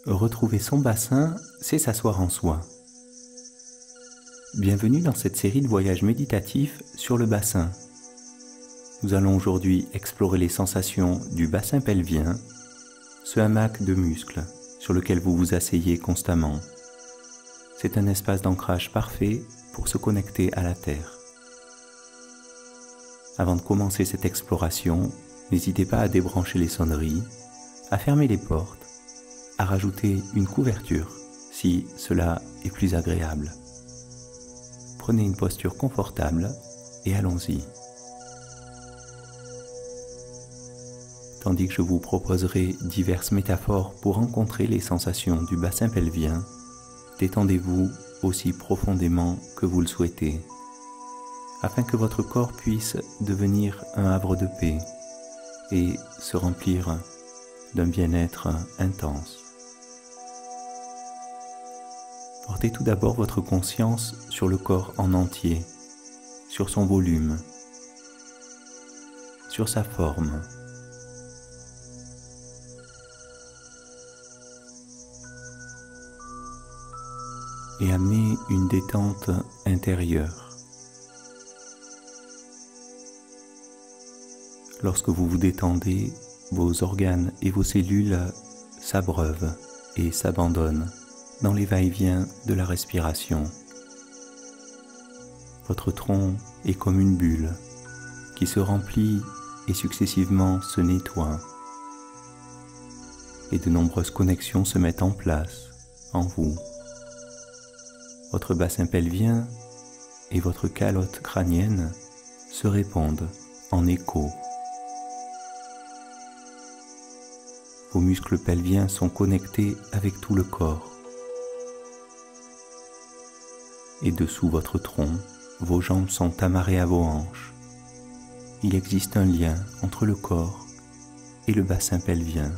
Retrouver son bassin, c'est s'asseoir en soi. Bienvenue dans cette série de voyages méditatifs sur le bassin. Nous allons aujourd'hui explorer les sensations du bassin pelvien, ce hamac de muscles sur lequel vous vous asseyez constamment. C'est un espace d'ancrage parfait pour se connecter à la terre. Avant de commencer cette exploration, n'hésitez pas à débrancher les sonneries, à fermer les portes, à rajouter une couverture si cela est plus agréable. Prenez une posture confortable et allons-y. Tandis que je vous proposerai diverses métaphores pour rencontrer les sensations du bassin pelvien, détendez-vous aussi profondément que vous le souhaitez, afin que votre corps puisse devenir un havre de paix et se remplir d'un bien-être intense. Portez tout d'abord votre conscience sur le corps en entier, sur son volume, sur sa forme. Et amenez une détente intérieure. Lorsque vous vous détendez, vos organes et vos cellules s'abreuvent et s'abandonnent dans les va-et-vient de la respiration. Votre tronc est comme une bulle qui se remplit et successivement se nettoie. Et de nombreuses connexions se mettent en place en vous. Votre bassin pelvien et votre calotte crânienne se répondent en écho. Vos muscles pelviens sont connectés avec tout le corps. Et dessous votre tronc, vos jambes sont amarrées à vos hanches. Il existe un lien entre le corps et le bassin pelvien.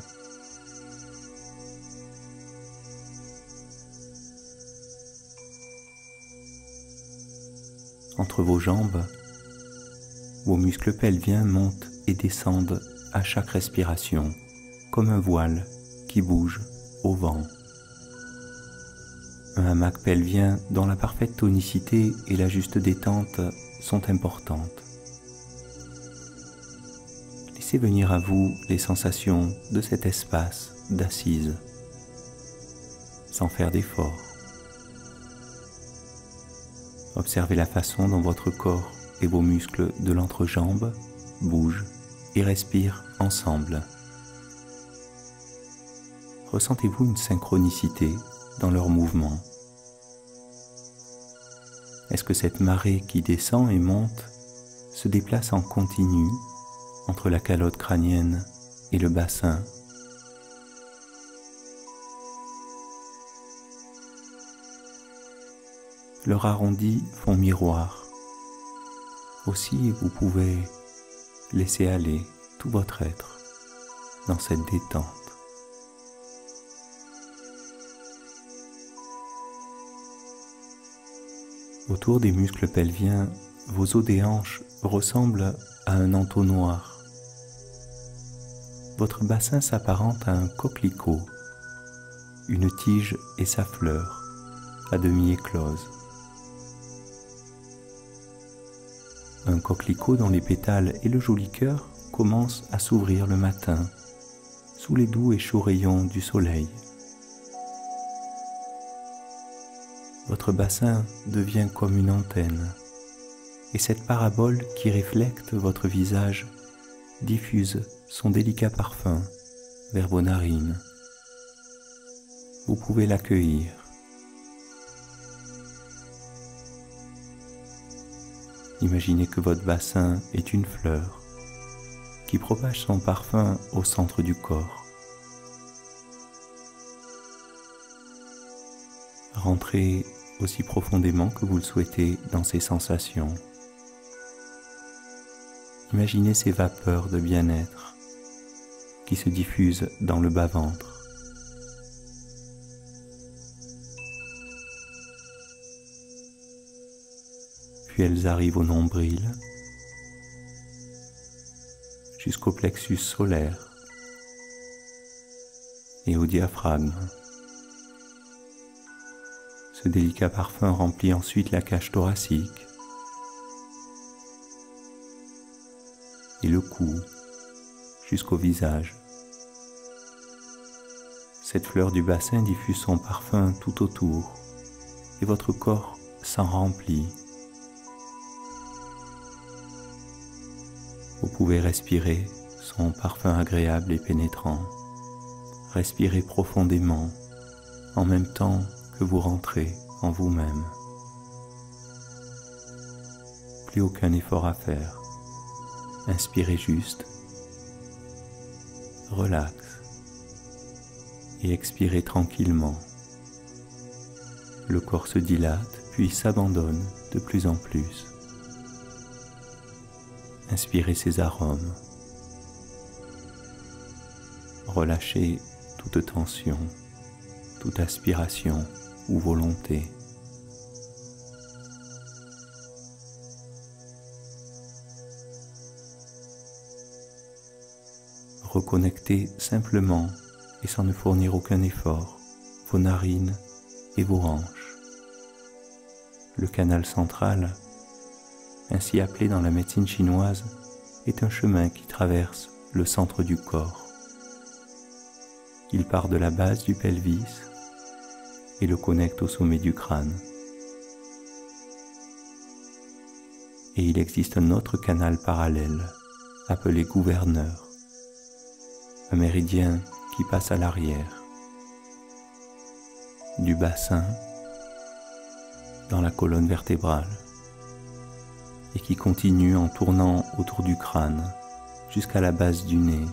Entre vos jambes, vos muscles pelviens montent et descendent à chaque respiration, comme un voile qui bouge au vent. Un hamac pelvien dont la parfaite tonicité et la juste détente sont importantes. Laissez venir à vous les sensations de cet espace d'assise, sans faire d'effort. Observez la façon dont votre corps et vos muscles de l'entrejambe bougent et respirent ensemble. Ressentez-vous une synchronicité dans leurs mouvements? Est-ce que cette marée qui descend et monte se déplace en continu entre la calotte crânienne et le bassin? Leurs arrondis font miroir. Aussi, vous pouvez laisser aller tout votre être dans cette détente. Autour des muscles pelviens, vos os des hanches ressemblent à un entonnoir. Votre bassin s'apparente à un coquelicot, une tige et sa fleur, à demi éclose. Un coquelicot dont les pétales et le joli cœur commencent à s'ouvrir le matin, sous les doux et chauds rayons du soleil. Votre bassin devient comme une antenne, et cette parabole qui reflète votre visage diffuse son délicat parfum vers vos narines. Vous pouvez l'accueillir. Imaginez que votre bassin est une fleur qui propage son parfum au centre du corps. Rentrez aussi profondément que vous le souhaitez dans ces sensations. Imaginez ces vapeurs de bien-être qui se diffusent dans le bas-ventre. Puis elles arrivent au nombril, jusqu'au plexus solaire et au diaphragme. Ce délicat parfum remplit ensuite la cage thoracique et le cou jusqu'au visage. Cette fleur du bassin diffuse son parfum tout autour et votre corps s'en remplit. Vous pouvez respirer son parfum agréable et pénétrant. Respirez profondément en même temps que vous rentrez en vous-même. Plus aucun effort à faire. Inspirez juste, relax et expirez tranquillement. Le corps se dilate puis s'abandonne de plus en plus. Inspirez ces arômes. Relâchez toute tension, toute aspiration ou volonté. Reconnectez simplement et sans ne fournir aucun effort vos narines et vos hanches. Le canal central, ainsi appelé dans la médecine chinoise, est un chemin qui traverse le centre du corps. Il part de la base du pelvis et le connecte au sommet du crâne. Et il existe un autre canal parallèle, appelé gouverneur, un méridien qui passe à l'arrière du bassin dans la colonne vertébrale et qui continue en tournant autour du crâne jusqu'à la base du nez.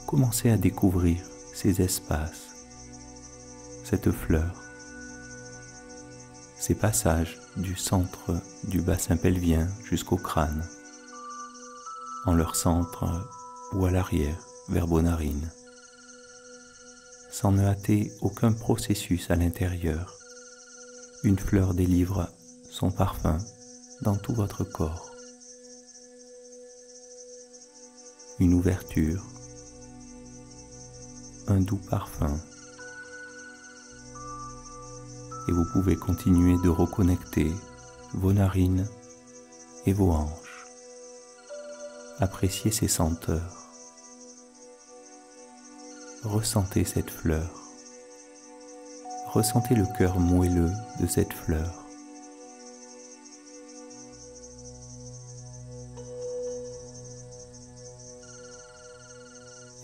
Commencez à découvrir ces espaces, cette fleur, ces passages du centre du bassin pelvien jusqu'au crâne, en leur centre ou à l'arrière vers vos narines, sans ne hâter aucun processus à l'intérieur. Une fleur délivre son parfum dans tout votre corps. Une ouverture, un doux parfum. Et vous pouvez continuer de reconnecter vos narines et vos hanches. Appréciez ces senteurs. Ressentez cette fleur. Ressentez le cœur moelleux de cette fleur.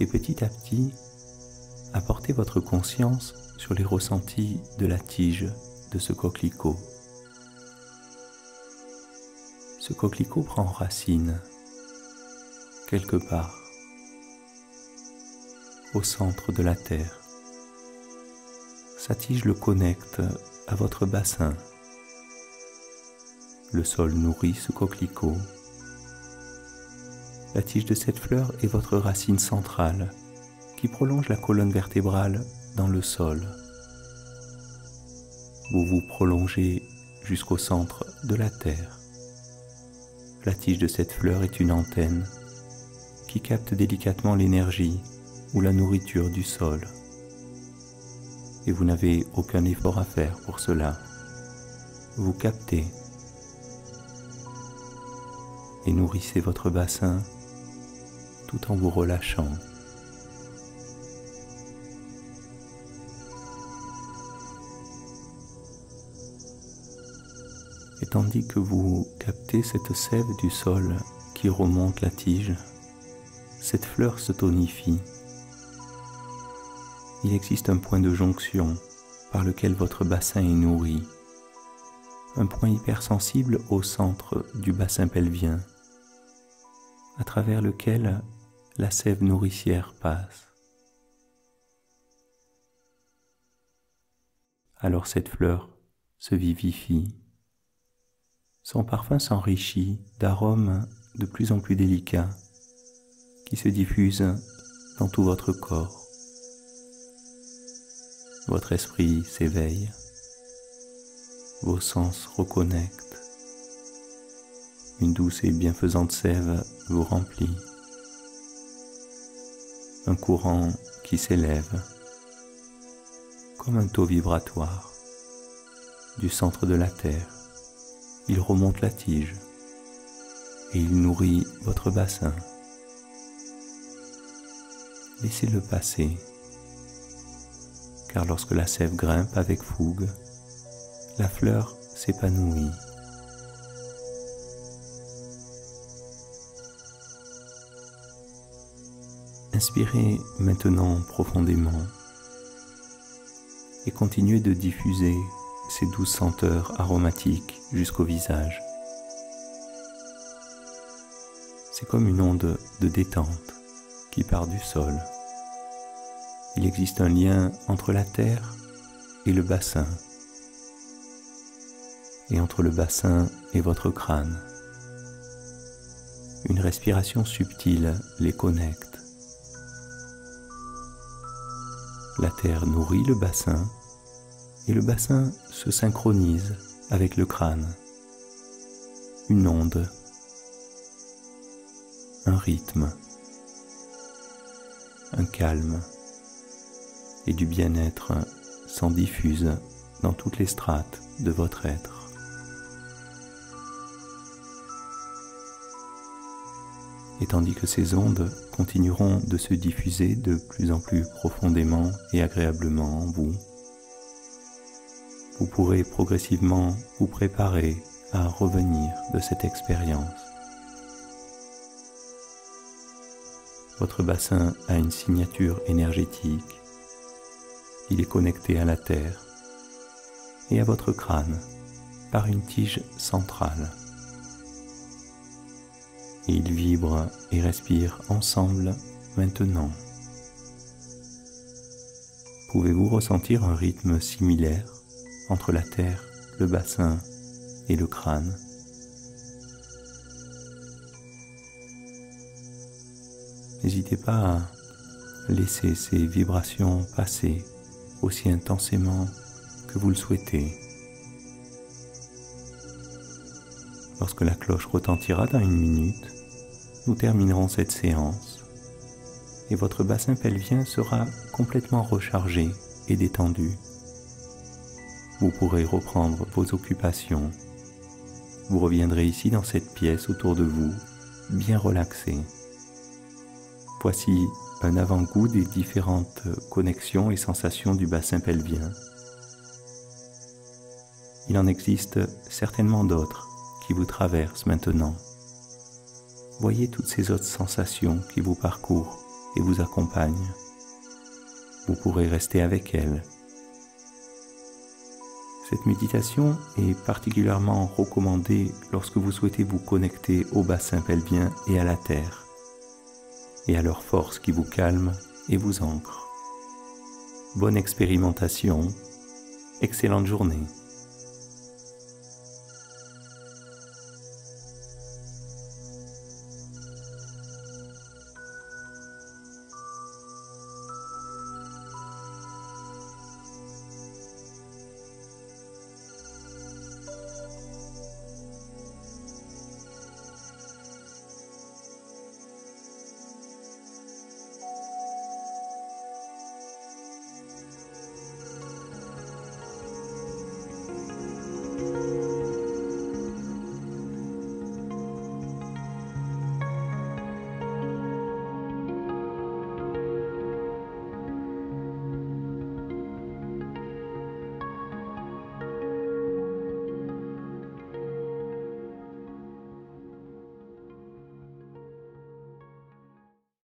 Et petit à petit, apportez votre conscience sur les ressentis de la tige de ce coquelicot. Ce coquelicot prend racine quelque part au centre de la terre. Sa tige le connecte à votre bassin. Le sol nourrit ce coquelicot. La tige de cette fleur est votre racine centrale qui prolonge la colonne vertébrale dans le sol. Vous vous prolongez jusqu'au centre de la terre. La tige de cette fleur est une antenne qui capte délicatement l'énergie ou la nourriture du sol. Et vous n'avez aucun effort à faire pour cela. Vous captez et nourrissez votre bassin tout en vous relâchant. Et tandis que vous captez cette sève du sol qui remonte la tige, cette fleur se tonifie. Il existe un point de jonction par lequel votre bassin est nourri, un point hypersensible au centre du bassin pelvien, à travers lequel la sève nourricière passe. Alors cette fleur se vivifie. Son parfum s'enrichit d'arômes de plus en plus délicats qui se diffusent dans tout votre corps. Votre esprit s'éveille, vos sens reconnectent. Une douce et bienfaisante sève vous remplit. Un courant qui s'élève comme un taux vibratoire du centre de la terre. Il remonte la tige et il nourrit votre bassin. Laissez-le passer, car lorsque la sève grimpe avec fougue, la fleur s'épanouit. Inspirez maintenant profondément et continuez de diffuser ces douces senteurs aromatiques jusqu'au visage. C'est comme une onde de détente qui part du sol. Il existe un lien entre la terre et le bassin, et entre le bassin et votre crâne. Une respiration subtile les connecte. La terre nourrit le bassin et le bassin se synchronise avec le crâne. Une onde, un rythme, un calme et du bien-être s'en diffuse dans toutes les strates de votre être. Et tandis que ces ondes continueront de se diffuser de plus en plus profondément et agréablement en vous, vous pourrez progressivement vous préparer à revenir de cette expérience. Votre bassin a une signature énergétique. Il est connecté à la terre et à votre crâne par une tige centrale. Et ils vibrent et respirent ensemble maintenant. Pouvez-vous ressentir un rythme similaire entre la terre, le bassin et le crâne? N'hésitez pas à laisser ces vibrations passer aussi intensément que vous le souhaitez. Lorsque la cloche retentira dans 1 minute, nous terminerons cette séance et votre bassin pelvien sera complètement rechargé et détendu. Vous pourrez reprendre vos occupations. Vous reviendrez ici dans cette pièce autour de vous, bien relaxé. Voici un avant-goût des différentes connexions et sensations du bassin pelvien. Il en existe certainement d'autres qui vous traversent maintenant. Voyez toutes ces autres sensations qui vous parcourent et vous accompagnent. Vous pourrez rester avec elles. Cette méditation est particulièrement recommandée lorsque vous souhaitez vous connecter au bassin pelvien et à la terre, et à leur force qui vous calme et vous ancre. Bonne expérimentation, excellente journée.